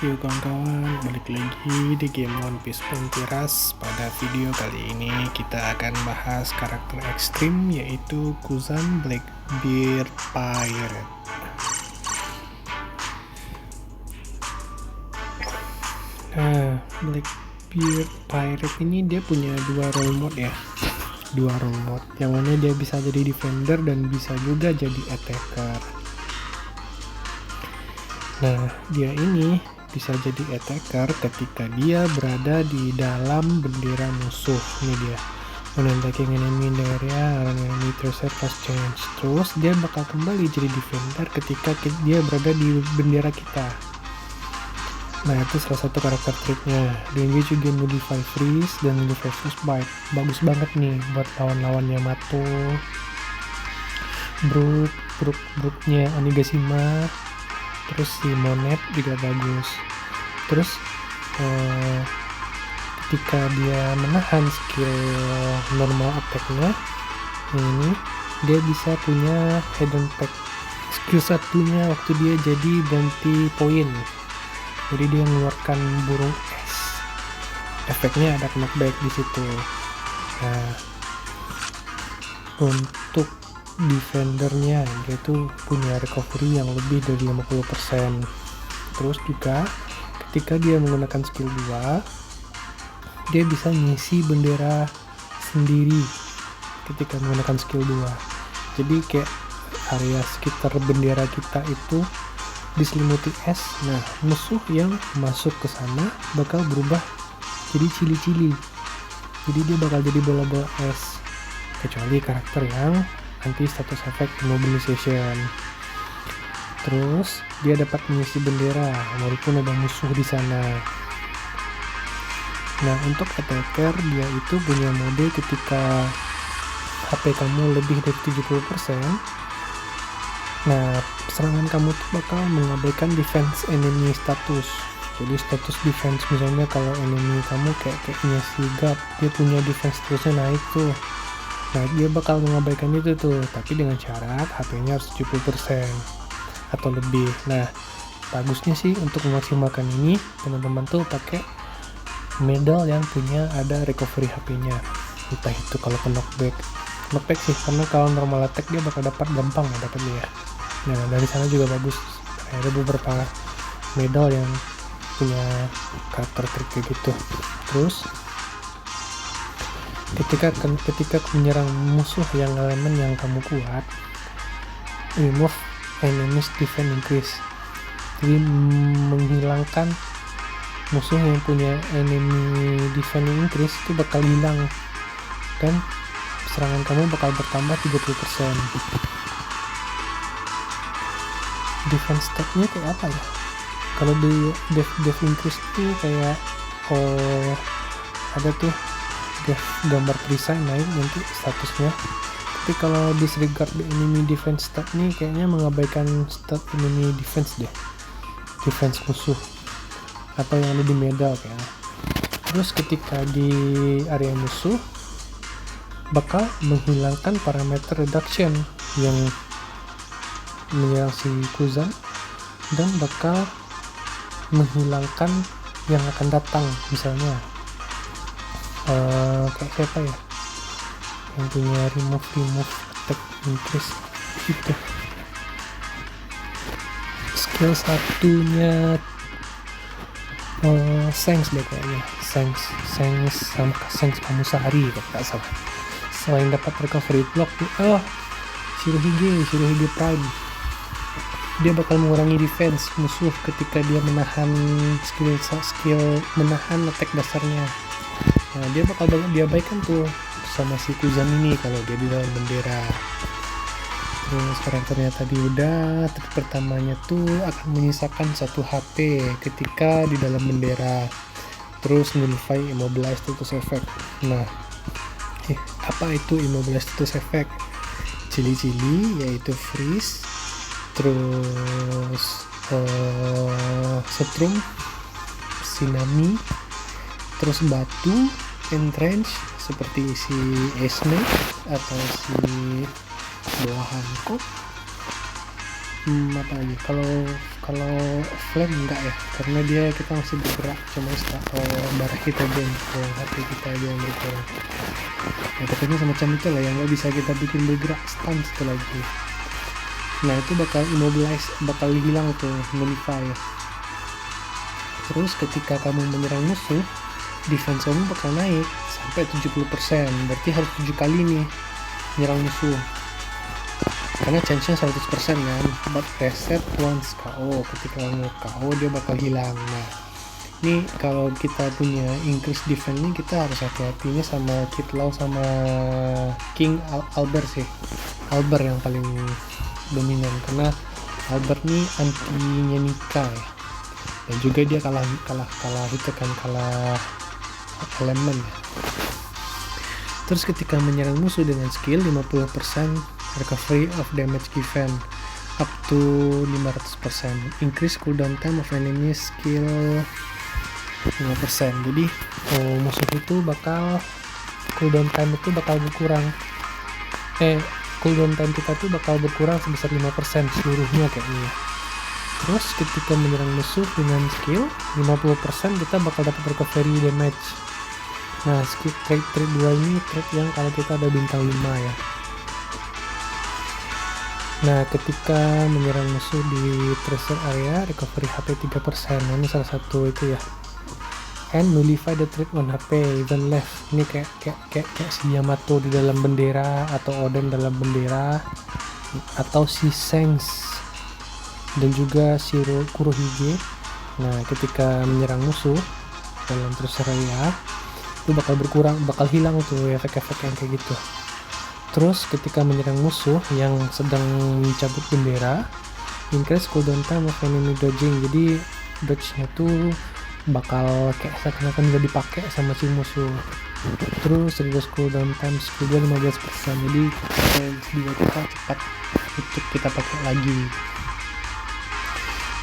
Yuk kawan-kawan, balik lagi di game One Piece Frontieras. Pada video kali ini kita akan bahas karakter ekstrim, yaitu Kuzan Blackbeard Pirate. Nah, Blackbeard Pirate ini dia punya dua role mode ya. Dua role mode, yang mana dia bisa jadi defender dan bisa juga jadi attacker. Nah, dia ini bisa jadi attacker ketika dia berada di dalam bendera musuh. Ini dia. When attacking enemy in the area, enemy treasure fast change. Terus dia bakal kembali jadi defender ketika dia berada di bendera kita. Nah, itu salah satu karakter triknya. Dia juga modify freeze dan modify frostbite. Bagus banget nih buat lawan-lawan Yamato, Brooknya Onigashima, terus si Monet juga bagus. Terus ketika dia menahan skill normal attack-nya ini, dia bisa punya hidden pack skill satunya waktu dia jadi bounty point. Jadi dia mengeluarkan burung es, efeknya ada knockback di situ. Nah, untuk defendernya dia tuh punya recovery yang lebih dari 50%. Terus juga ketika dia menggunakan skill 2, dia bisa ngisi bendera sendiri ketika menggunakan skill 2. Jadi kayak area sekitar bendera kita itu diselimuti es. Nah, musuh yang masuk ke sana bakal berubah jadi cili-cili. Jadi dia bakal jadi bola-bola es. Kecuali karakter yang anti status effect immobilization. Terus dia dapat mengisi bendera walaupun ada musuh di sana. Nah, untuk attacker dia itu punya mode ketika HP kamu lebih dari 70%. Nah, serangan kamu tuh bakal mengabaikan defense enemy status. Jadi status defense, misalnya kalau enemy kamu kayaknya sigap, dia punya defense statusnya naik tuh. Nah, dia bakal mengabaikan itu tuh, tapi dengan syarat HP-nya harus 70% atau lebih. Nah, bagusnya sih untuk memaksimalkan ini, teman-teman tuh pakai medal yang punya ada recovery HP-nya. Entah itu kalau ke knockback sih, karena kalau normal attack dia bakal dapat gampang ya dapatnya ya. Nah, dari sana juga bagus. Ada beberapa medal yang punya karakter trik kayak gitu. Terus ketika menyerang musuh yang elemen yang kamu kuat, remove enemies defense increase. Jadi menghilangkan musuh yang punya enemy defense increase itu bakal hilang dan serangan kamu bakal bertambah 30%. Defense stat-nya kayak apa ya? Kalau di def increase itu kayak ada tuh gambar perisai naik nanti statusnya. Tapi kalau disregard the enemy defense stat nih kayaknya mengabaikan stat enemy defense deh, defense musuh atau yang ada di medal kayaknya. Terus ketika di area musuh bakal menghilangkan parameter reduction yang menyerang si Kuzan dan bakal menghilangkan yang akan datang. Misalnya kayak siapa ya yang punya remove attack increase gitu, skill satunya Shanks deh kayaknya, Shanks Kamusari kalau nggak salah. Selain dapat recovery block tuh, Shirohige Prime, dia bakal mengurangi defense musuh ketika dia menahan skill menahan attack dasarnya. Nah, dia bakal diabaikan tuh sama si Kuzan ini kalau dia di dalam bendera. Terus karakternya tadi udah, trik pertamanya tuh akan menyisakan 1 HP ketika di dalam bendera. Terus nullify immobilize status effect. Nah, apa itu immobilize status effect? Cili-cili yaitu freeze, terus setrum, tsunami, terus batu, entrench seperti si Esme atau si Boa Hancock, Apa lagi, kalau kalau flame enggak ya, karena dia kita masih bergerak, cuma darah kita aja yang HP kita aja yang bergerak. Nah pokoknya semacam itu lah yang nggak bisa kita bikin bergerak, stun satu lagi. Nah itu bakal immobilize, bakal hilang tuh, nullify. Terus ketika kamu menyerang musuh, defense kamu bakal naik sampai 70%, berarti harus 7 kali nih nyerang musuh, karena chance-nya 100% kan. But reset once KO, ketika kamu KO dia bakal hilang. Nah ini kalau kita punya increase defense nih, kita harus hati-hatinya sama Kit Lao sama King Albert sih. Albert yang paling dominan, karena Albert nih anti-nya Nika ya, dan juga dia kalah itu kan, kalah elemen ya. Terus ketika menyerang musuh dengan skill 50% recovery of damage given up to 500%, increase cooldown time of enemy skill 5%. Jadi musuh itu bakal cooldown time itu bakal berkurang, cooldown time kita tuh bakal berkurang sebesar 5% seluruhnya kayaknya. Terus ketika menyerang musuh dengan skill 50% kita bakal dapat recovery damage. Nah skill trait 2 ini trait yang kalau kita ada bintang 5 ya. Nah ketika menyerang musuh di treasure area, recovery HP 3%. Nah, ini salah satu itu ya. And nullify the trait 1 HP even left. Ini kayak si Yamato di dalam bendera, atau Oden dalam bendera, atau si Sengs dan juga si Kurohige. Nah ketika menyerang musuh dalam treasure area itu bakal berkurang, bakal hilang tuh efek-efek yang kayak gitu. Terus ketika menyerang musuh yang sedang mencabut bendera, increase cooldown time of enemy dodging. Jadi dodge-nya tuh bakal kayak seakan-akan udah dipakai sama si musuh. Terus reduce cooldown time skill 15%. Jadi dia kita cepat untuk kita pakai lagi.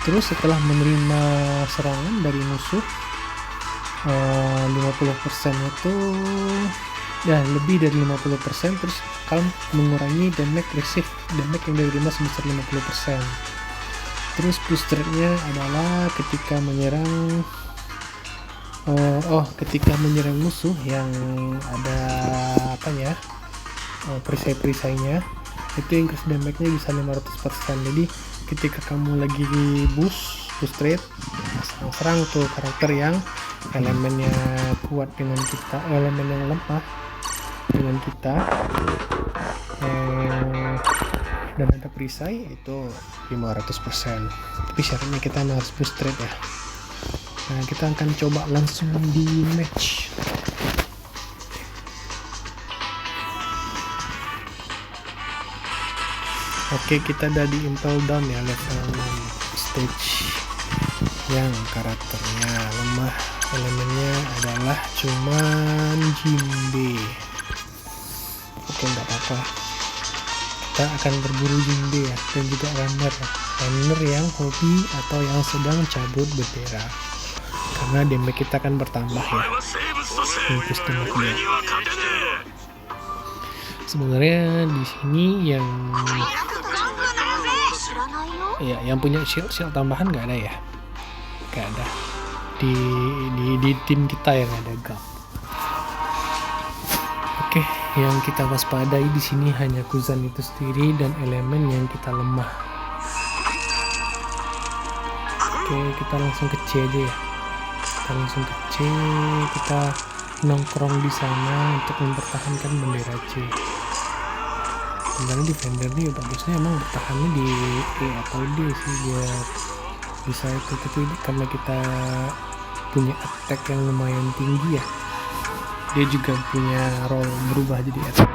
Terus setelah menerima serangan dari musuh 50% itu ya, lebih dari 50%, terus kalian mengurangi damage receive, damage yang diterima sebesar 50%. Terus boost rate-nya adalah ketika menyerang ketika menyerang musuh yang ada perisai-perisainya, itu increase damage-nya bisa 500%. Jadi ketika kamu lagi boost rate, serang tuh karakter yang elemennya kuat dengan kita, elemen yang lemah dengan kita, dan ada perisai, itu 500%. Tapi syaratnya kita harus boost rate ya. Nah kita akan coba langsung di match. Oke, kita udah di Impel Down ya, level 6 stage yang karakternya lemah, elemennya adalah cuman Jinbe. Oke, nggak apa-apa, kita akan berburu Jinbe ya, dan juga runner yang hobi atau yang sedang cabut bendera, karena damage kita akan bertambah ya. Increase damage dia. Sebenarnya di sini yang punya shield tambahan nggak ada ya, nggak ada di tim kita yang ada gap. Oke, yang kita waspadai di sini hanya Kuzan itu sendiri dan elemen yang kita lemah. Oke, kita langsung ke C aja ya. Kita nongkrong di sana untuk mempertahankan bendera C. Sebenarnya defender nih bagusnya emang bertahannya di E atau D sih, biar bisa itu, tapi karena kita punya attack yang lumayan tinggi ya, dia juga punya role berubah jadi attack.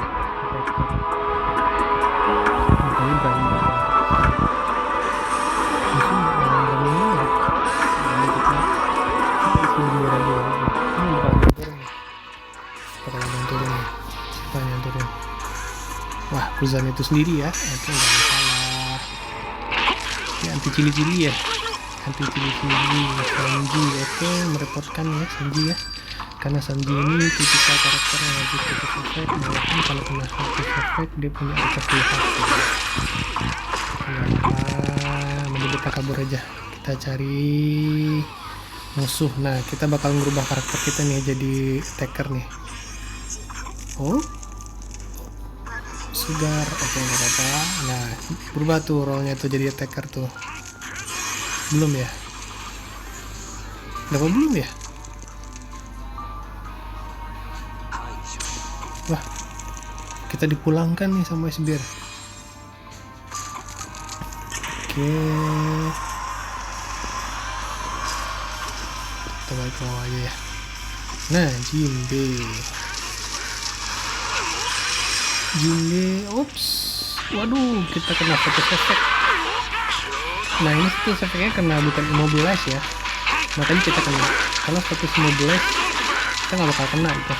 Makanya berani banget. Wah, Kuzan itu sendiri ya, itu nggak masalah. Dia anti cili-cili ya, Sanji. Oke, merepotkan ya Sanji ya, karena Sanji ini tipikal karakter yang habis status effect, walaupun kalau kena status effect dia punya recovery HP. Mending kita kabur aja, kita cari musuh. Nah, kita bakal ngerubah karakter kita nih jadi attacker nih. Oh, segar. Oke, nggak apa-apa. Nah, berubah tuh role-nya tuh jadi attacker tuh. Belum ya? Dapat belum ya? Wah, kita dipulangkan nih sama Esbir. Oke, kita balik ke bawah aja ya. Nah, Jinbe, ops, waduh, kita kena status effect. Nah, ini status effectnya kena bukan immobilize ya, makanya kita kena. Kalau status immobilize kita nggak bakal kena itu.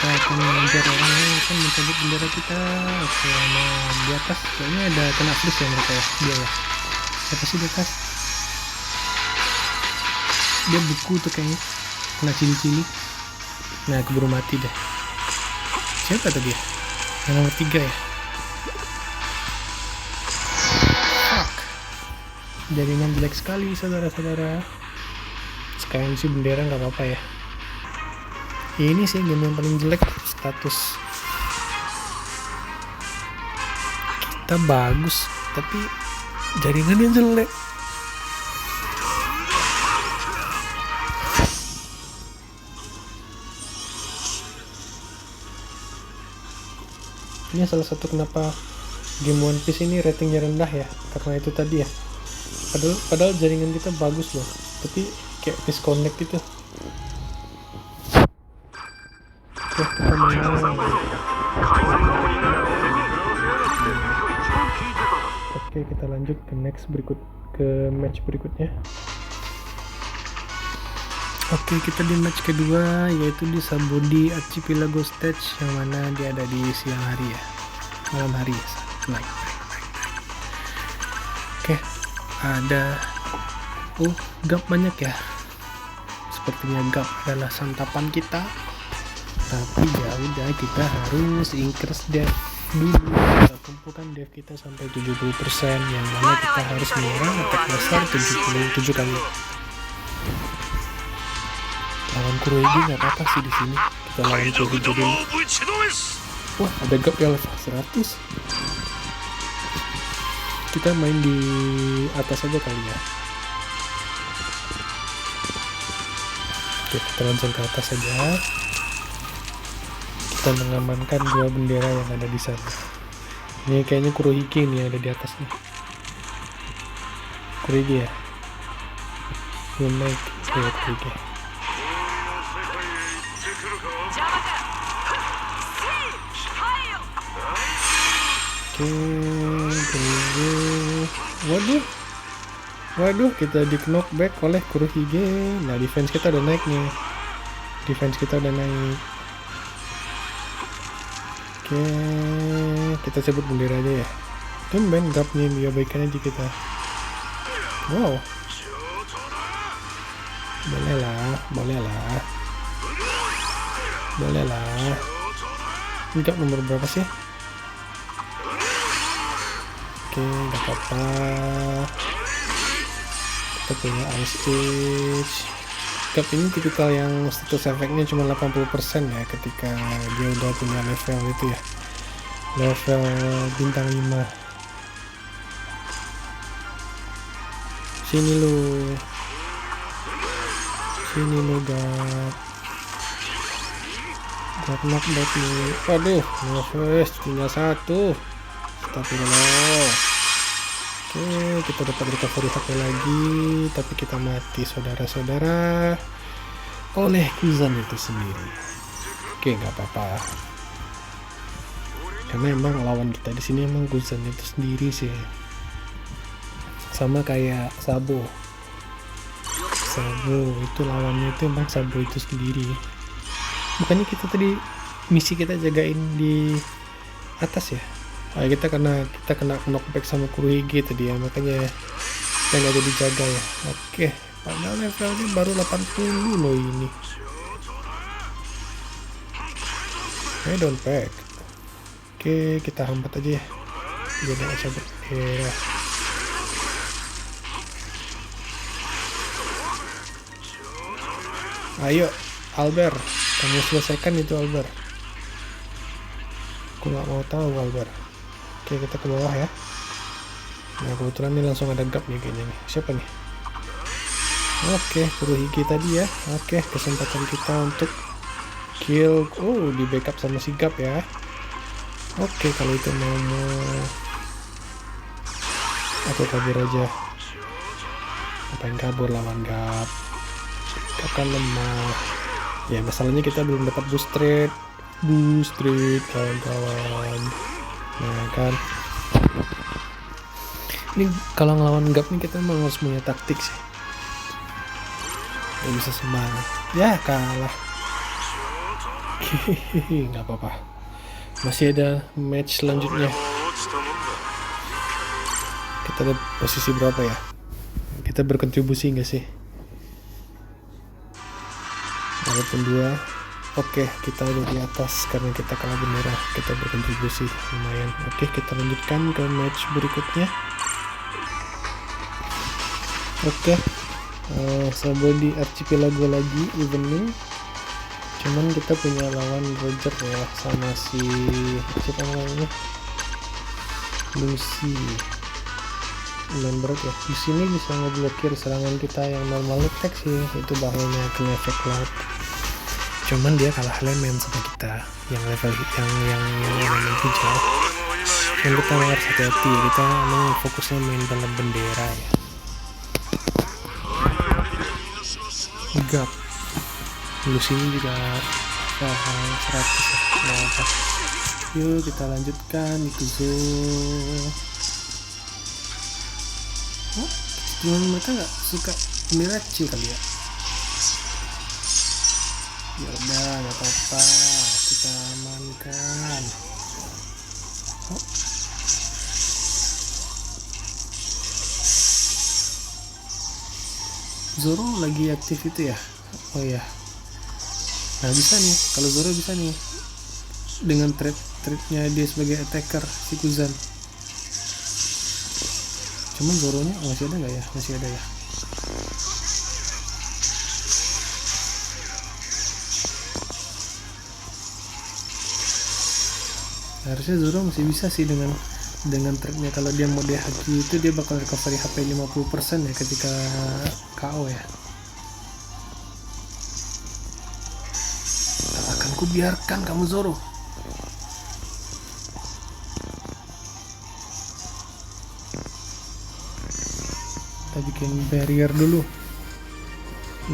Kita akan mengejar orang yang akan mencabut bendera kita. Oke, nah di atas kayaknya ada kena freeze ya mereka ya, dia ya. Siapa sih di atas? Dia buku tuh kayaknya, kena cili-cili. Nah, keburu mati deh. Siapa tadi ya? Yang nomor 3 ya? Fuck. Jaringan jelek sekali saudara-saudara. Sekarang sih bendera nggak apa-apa ya. Ini sih game yang paling jelek, status kita bagus tapi jaringannya jelek. Ini salah satu kenapa game One Piece ini ratingnya rendah ya, karena itu tadi ya. Padahal jaringan kita bagus loh, tapi kayak disconnect gitu. Kita menang. Oke, kita lanjut ke match berikutnya. Oke, kita di match kedua, yaitu di Sabodi Archipelago Stage, yang mana dia ada di siang hari ya, malam hari ya, night. Oke, ada gap banyak ya. Sepertinya gap adalah santapan kita. Tapi ya udah, kita harus increase dev dulu. Kita kumpulkan dev kita sampai 70%, yang mana kita harus menyerang attack dasar 77 kali. Lawan Kurohige nggak apa-apa sih di sini. Kita lawan Kurohige dulu. Wah, ada gap yang level 100. Kita main di atas aja kali ya. Oke, kita langsung ke atas aja. Kita mengamankan 2 bendera yang ada di sana. Ini kayaknya Kurohige nih yang ada di atas nih. Kurohige ya. Belum naik ya Kurohige. Oke, Kurohige. Waduh, kita di knockback oleh Kurohige. Nah, defense kita udah naik nih. Oke, kita sebut bendera aja ya. Tumben gapnya dia baikan aja kita. Wow. Boleh lah. Gap nomor berapa sih? Oke, gak apa-apa. Kita punya Ice Age. Gap ini tipikal yang status efeknya cuma 80% ya, ketika dia udah punya level itu ya, level bintang 5. Sini lu gap knockback nih. Waduh, nge-flash tinggal 1. Astagfirullah. Oke, kita dapat recovery HP lagi, tapi kita mati saudara-saudara oleh Kuzan itu sendiri. Oke, nggak apa-apa, karena emang lawan kita di sini emang Kuzan itu sendiri sih, sama kayak Sabo itu lawannya itu emang Sabo itu sendiri. Makanya kita tadi misi kita jagain di atas ya. Kita kena knockback sama Kurohige tadi ya, makanya kita nggak jadi jaga ya. Oke, padahal levelnya baru 80 loh ini. Don't pack. Oke, kita hambat aja ya. Biar dia cabut. Ya. Ayo, Albert, kamu selesaikan itu Albert. Aku nggak mau tahu Albert. Oke, kita ke bawah ya. Nah, kebetulan ini langsung ada gap nih kayaknya nih. Siapa nih? Oke, Kurohige tadi ya. Oke, kesempatan kita untuk kill. Oh, di backup sama si gap ya. Oke, kalau itu mau aku kabur aja. Ngapain kabur lawan gap? Gap kan lemah. Ya, masalahnya kita belum dapat boost trade kawan-kawan. Nah kan, ini kalau ngelawan gap nih kita memang harus punya taktik sih. Gak bisa sembarang. Ya kalah. Nggak apa-apa. Masih ada match selanjutnya. Kita ada posisi berapa ya? Kita berkontribusi nggak sih? Walaupun 2. Oke, kita ada di atas karena kita kalah bendera. Kita berkontribusi lumayan. Oke, kita lanjutkan ke match berikutnya. Oke, sama di archipelago lagi evening. Cuman kita punya lawan Roger ya, sama si siapa namanya, Lucy. Main berat ya. Di sini bisa ngeblokir serangan kita yang normal attack sih. Itu bahayanya kena efek laut. Cuman dia kalah elemen sama kita yang level yang elemen hijau. Dan kita harus hati-hati, kita emang fokusnya main dalam bendera ya. Gap lu sini juga paham 100 ya. Nah, apa. Yuk kita lanjutkan itu cuman mereka nggak suka Mirachi kali ya. Ya udah, nggak apa-apa, kita amankan. Zoro lagi aktif itu ya. Oh ya, nah bisa nih, kalau Zoro bisa nih dengan trade-nya dia sebagai attacker si Kuzan. Cuman Zoronya masih ada nggak ya? Masih ada ya. Harusnya Zoro masih bisa sih dengan trade-nya. Kalau dia mode haki itu dia bakal recovery HP 50% ya ketika KO ya. Tak akan kubiarkan kamu Zoro. Kita bikin barrier dulu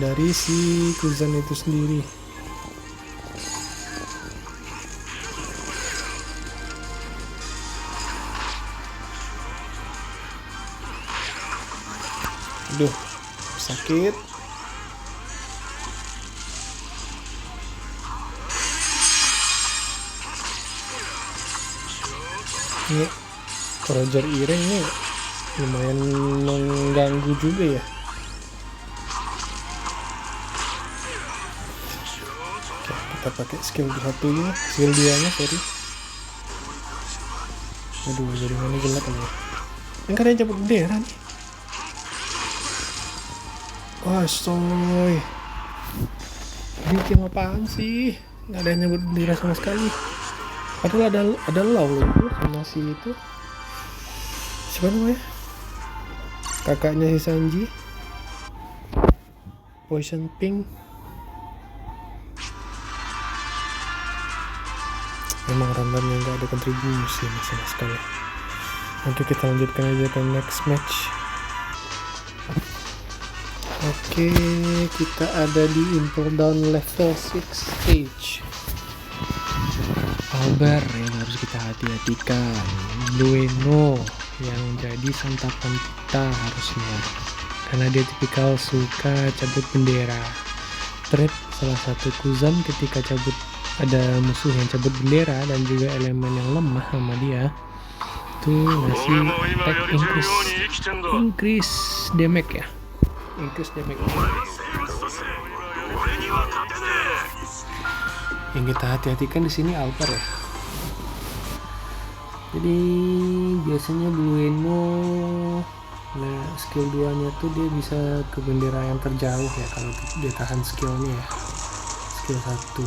dari si Kuzan itu sendiri. Aduh, sakit. Ini Roger Ire ini lumayan mengganggu juga ya. Oke, kita pakai skill 1-nya, skill 2-nya, sorry. Aduh, jadi mana gelap kan ya. Yang kadang cabut bendera nih. Wah, soy. Ini tim apaan sih? Nggak ada yang nyebut bendera sama sekali. Padahal ada law itu sama si itu. Siapa namanya? Kakaknya si Sanji. Poison Pink. Memang randomnya nggak ada kontribusi sama sekali. Oke, kita lanjutkan aja ke next match. Oke, kita ada di Impel Down level 6 stage. Albert yang harus kita hati-hatikan. Bueno yang jadi santapan kita harusnya, karena dia tipikal suka cabut bendera. Trade salah satu Kuzan ketika cabut, ada musuh yang cabut bendera dan juga elemen yang lemah sama dia, tuh ngasih attack increase damage ya. Increase damage. Yang kita hati-hatikan di sini Alper ya. Jadi biasanya Blueno, nah skill 2 nya tuh dia bisa ke bendera yang terjauh ya kalau dia tahan skillnya ya, skill 1.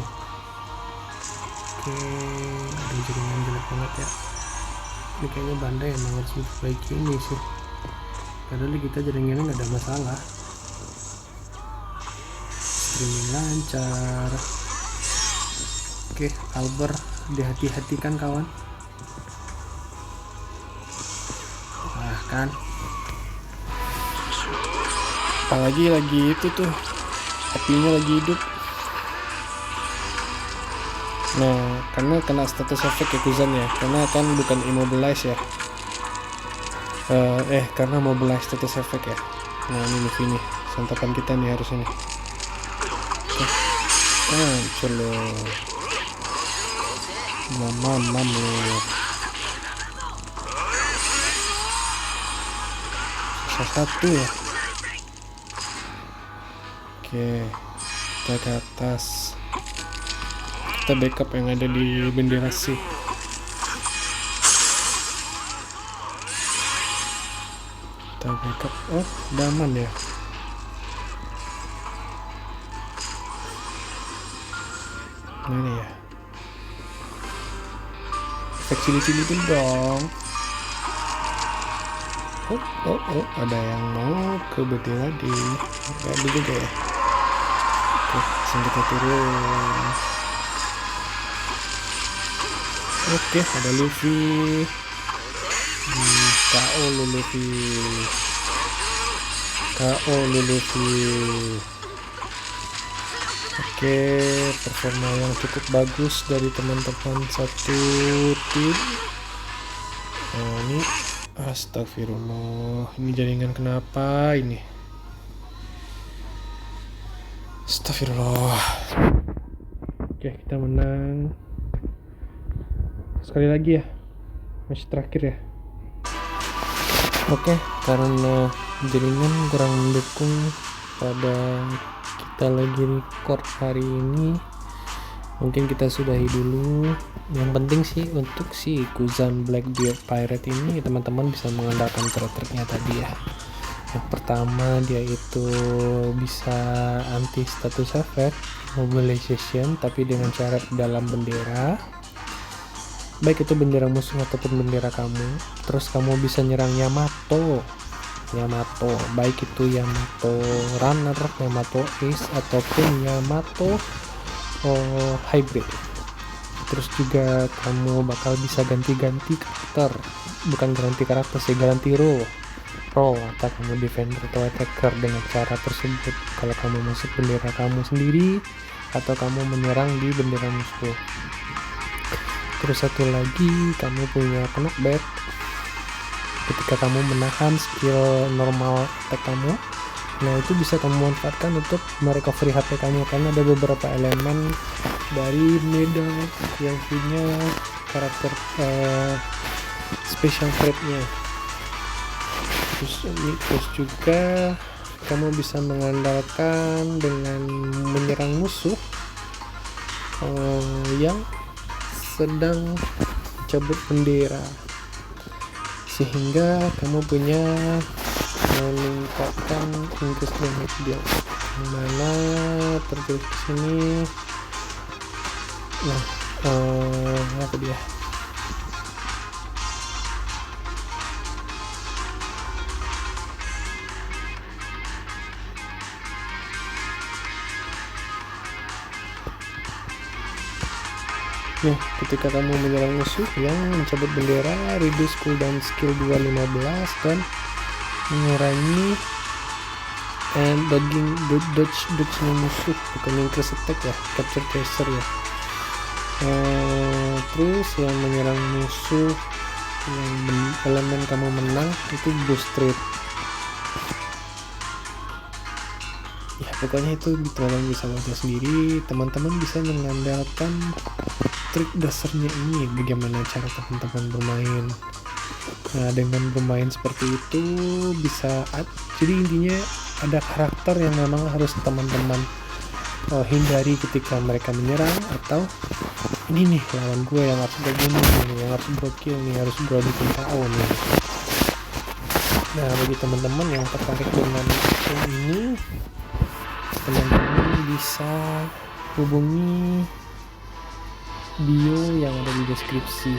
Oke, ada jaringan jelek banget ya. Ini kayaknya Bandai emang harus memperbaiki ini sih, padahal kita jaringannya nggak ada masalah, streaming lancar. Oke, Albert dihati-hatikan kawan. Nah kan, apalagi lagi itu tuh apinya lagi hidup. Nah, karena kena status efek ya Kuzan ya, karena kan bukan immobilize ya. Karena mobilize status efek ya. Nah ini Luffy nih, santapan kita nih harusnya nih. Hancur loh. Mamam loh. Satu ya. Oke, kita ke atas. Kita backup yang ada di bendera C. Kita backup. Oh, udah aman ya. Nah, ini ya. Efek cili-cili dulu dong. Oh, ada yang mau ke bendera di. Gak ada juga ya. Oke, langsung kita turun. Oke, ada Luffy. KO Luffy. Oke, performa yang cukup bagus dari teman-teman satu tim. Oh, ini astagfirullah, ini jaringan kenapa ini? Astagfirullah. Oke, kita menang. Sekali lagi ya, match terakhir ya. Oke, karena jaringan kurang mendukung pada kita lagi record hari ini, mungkin kita sudahi dulu. Yang penting sih untuk si Kuzan Blackbeard Pirate ini teman-teman bisa mengandalkan triknya tadi ya. Yang pertama dia itu bisa anti status effect mobilization tapi dengan cara dalam bendera, baik itu bendera musuh ataupun bendera kamu. Terus kamu bisa nyerang Yamato, baik itu Yamato Runner, Yamato Ace ataupun Yamato Hybrid. Terus juga kamu bakal bisa ganti-ganti karakter, bukan ganti karakter sih, ganti role atau kamu defender atau attacker dengan cara tersebut. Kalau kamu masuk bendera kamu sendiri atau kamu menyerang di bendera musuh. Terus satu lagi, kamu punya knockback ketika kamu menahan skill normal attack kamu. Nah itu bisa kamu manfaatkan untuk merecovery HP kamu, karena ada beberapa elemen dari medal yang punya karakter special trait-nya. Terus juga kamu bisa mengandalkan dengan menyerang musuh yang sedang cabut bendera, sehingga kamu punya meningkatkan increase damage deal, yang mana tertulis di sini. Nah, apa dia? Nih, ketika kamu menyerang musuh yang mencabut bendera, reduce cooldown skill 215 dan mengurangi and dodge musuh, bukan increase attack ya, capture tracer ya. Terus yang menyerang musuh yang elemen kamu menang itu boost rate. Ya pokoknya itu teman-teman bisa baca sendiri. Teman-teman bisa mengandalkan trik dasarnya ini, bagaimana cara teman-teman bermain. Nah dengan bermain seperti itu bisa, jadi intinya ada karakter yang memang harus teman-teman hindari ketika mereka menyerang, atau ini nih lawan gue yang harus gue bunuh nih, yang harus gue kill nih, harus gue bikin KO nih. Nah, bagi teman-teman yang tertarik dengan game ini, teman-teman bisa hubungi bio yang ada di deskripsi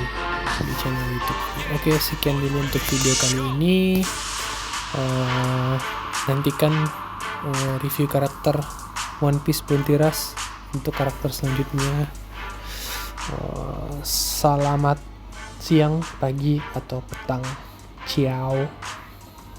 di channel YouTube. Oke, sekian dulu untuk video kali ini. Nantikan review karakter One Piece Bounty Rush untuk karakter selanjutnya. Selamat siang, pagi, atau petang. Ciao.